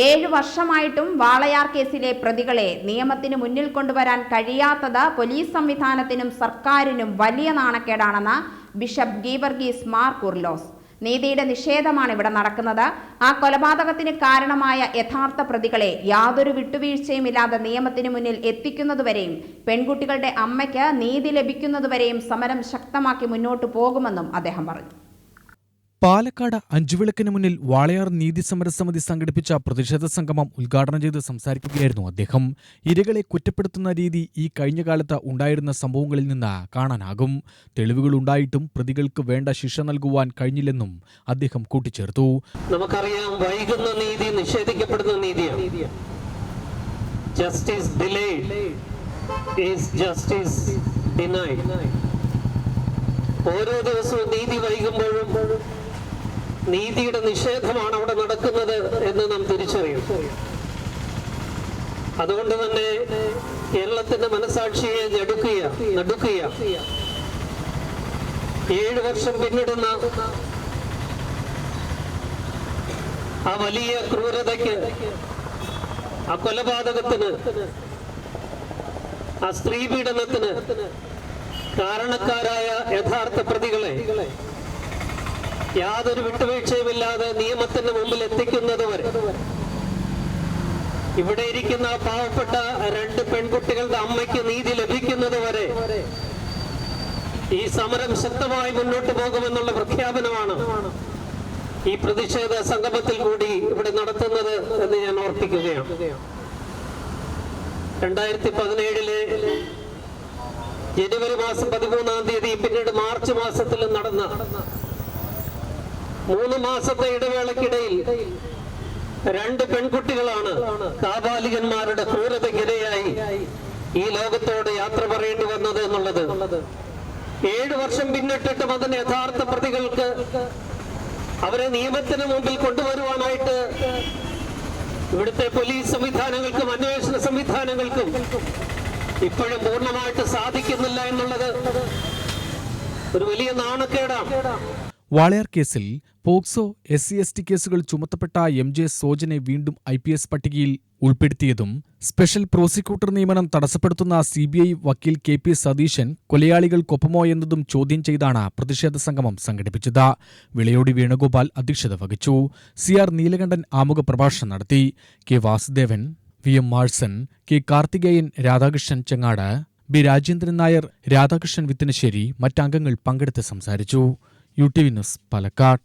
7 വർഷമായിട്ടും വാളയാർ കേസിലെ പ്രതികളെ നിയമത്തിന് മുന്നിൽ കൊണ്ടുവരാൻ കഴിയാത്തത് പോലീസ് സംവിധാനത്തിനും സർക്കാരിനും വലിയ നാണക്കേടാണെന്ന് ബിഷപ്പ് ഗീവർഗീസ് മാർ കുർലോസ്. നീതിയുടെ നിഷേധമാണ് ഇവിടെ നടക്കുന്നത്. ആ കൊലപാതകത്തിന് കാരണമായ യഥാർത്ഥ പ്രതികളെ യാതൊരു വിട്ടുവീഴ്ചയുമില്ലാതെ നിയമത്തിന് മുന്നിൽ എത്തിക്കുന്നതുവരെയും പെൺകുട്ടികളുടെ അമ്മയ്ക്ക് നീതി ലഭിക്കുന്നതുവരെയും സമരം ശക്തമാക്കി മുന്നോട്ടു പോകുമെന്നും അദ്ദേഹം പറഞ്ഞു. പാലക്കാട് അഞ്ചുവിളക്കിന് മുന്നിൽ വാളയാർ നീതി സമരസമിതി സംഘടിപ്പിച്ച പ്രതിഷേധ സംഗമം ഉദ്ഘാടനം ചെയ്ത് സംസാരിക്കുകയായിരുന്നു അദ്ദേഹം. ഇരകളെ കുറ്റപ്പെടുത്തുന്ന രീതി ഈ കഴിഞ്ഞ കാലത്ത് ഉണ്ടായിരുന്ന സംഭവങ്ങളിൽ നിന്ന് കാണാനാകും. തെളിവുകളുണ്ടായിട്ടും പ്രതികൾക്ക് വേണ്ട ശിക്ഷ നൽകുവാൻ കഴിഞ്ഞില്ലെന്നും അദ്ദേഹം കൂട്ടിച്ചേർത്തു. നമുക്കറിയാം, വൈകുന്ന നീതി നിഷേധിക്കപ്പെടുന്ന നീതിയാണ്. Justice delayed is justice denied. ഓരോ ദിവസവും നീതി വൈകുമ്പോഴും നീതിയുടെ നിഷേധമാണ് അവിടെ നടക്കുന്നത് എന്ന് നാം തിരിച്ചറിയും. അതുകൊണ്ട് തന്നെ കേരളത്തിന്റെ മനസാക്ഷിയെ നടുക്കുക 7 വർഷം പിന്നിടുന്ന ആ വലിയ ക്രൂരതയ്ക്ക്, ആ കൊലപാതകത്തിന്, ആ സ്ത്രീ പീഡനത്തിന് കാരണക്കാരായ യഥാർത്ഥ പ്രതികളെ യാതൊരു വിട്ടുവീഴ്ചയുമില്ലാതെ നിയമത്തിന് മുമ്പിൽ എത്തിക്കുന്നതുവരെ, ഇവിടെ ഇരിക്കുന്ന പാവപ്പെട്ട 2 പെൺകുട്ടികളുടെ അമ്മയ്ക്ക് നീതി ലഭിക്കുന്നതുവരെ ഈ സമരം ശക്തമായി മുന്നോട്ട് പോകുമെന്നുള്ള പ്രഖ്യാപനമാണ് ഈ പ്രതിഷേധ സംഗമത്തിൽ കൂടി ഇവിടെ നടത്തുന്നത് എന്ന് ഞാൻ ഓർപ്പിക്കുകയാണ്. 2017 ജനുവരി മാസം 13-ാം തീയതി, പിന്നീട് മാർച്ച് മാസത്തിൽ നടന്ന 3 മാസത്തെ ഇടവേളക്കിടയിൽ 2 പെൺകുട്ടികളാണ് കാബാലികന്മാരുടെ ക്രൂരതയ്ക്കിരയായി ഈ ലോകത്തോട് യാത്ര പറയേണ്ടി വന്നത് എന്നുള്ളത്. 7 വർഷം പിന്നിട്ടിട്ടും അതിന് യഥാർത്ഥ പ്രതികൾക്ക് അവരെ നിയമത്തിന് മുമ്പിൽ കൊണ്ടുവരുവാനായിട്ട് ഇവിടുത്തെ പോലീസ് സംവിധാനങ്ങൾക്കും അന്വേഷണ സംവിധാനങ്ങൾക്കും ഇപ്പോഴും പൂർണ്ണമായിട്ട് സാധിക്കുന്നില്ല എന്നുള്ളത് ഒരു വലിയ നാണക്കേടാണ്. വാളയാർ കേസിൽ പോക്സോ SC/ST കേസുകൾ ചുമത്തപ്പെട്ട MJ സോജനെ വീണ്ടും IPS പട്ടികയിൽ ഉൾപ്പെടുത്തിയതും സ്പെഷ്യൽ പ്രോസിക്യൂട്ടർ നിയമനം തടസ്സപ്പെടുത്തുന്ന CBI വക്കീൽ KP സതീശൻ കൊലയാളികൾക്കൊപ്പമോ എന്നതും ചോദ്യം ചെയ്താണ് പ്രതിഷേധ സംഗമം സംഘടിപ്പിച്ചത്. വിളയോടി വേണുഗോപാൽ അധ്യക്ഷത വഹിച്ചു. CR നീലകണ്ഠൻ ആമുഖ പ്രഭാഷണം നടത്തി. K Vasudevan, VM Marson, K Karthikeyan, Radhakrishnan Chengad, B Rajendran Nair, Radhakrishnan Vithanasseri മറ്റംഗങ്ങൾ പങ്കെടുത്ത് സംസാരിച്ചു. UTV news Palakkad.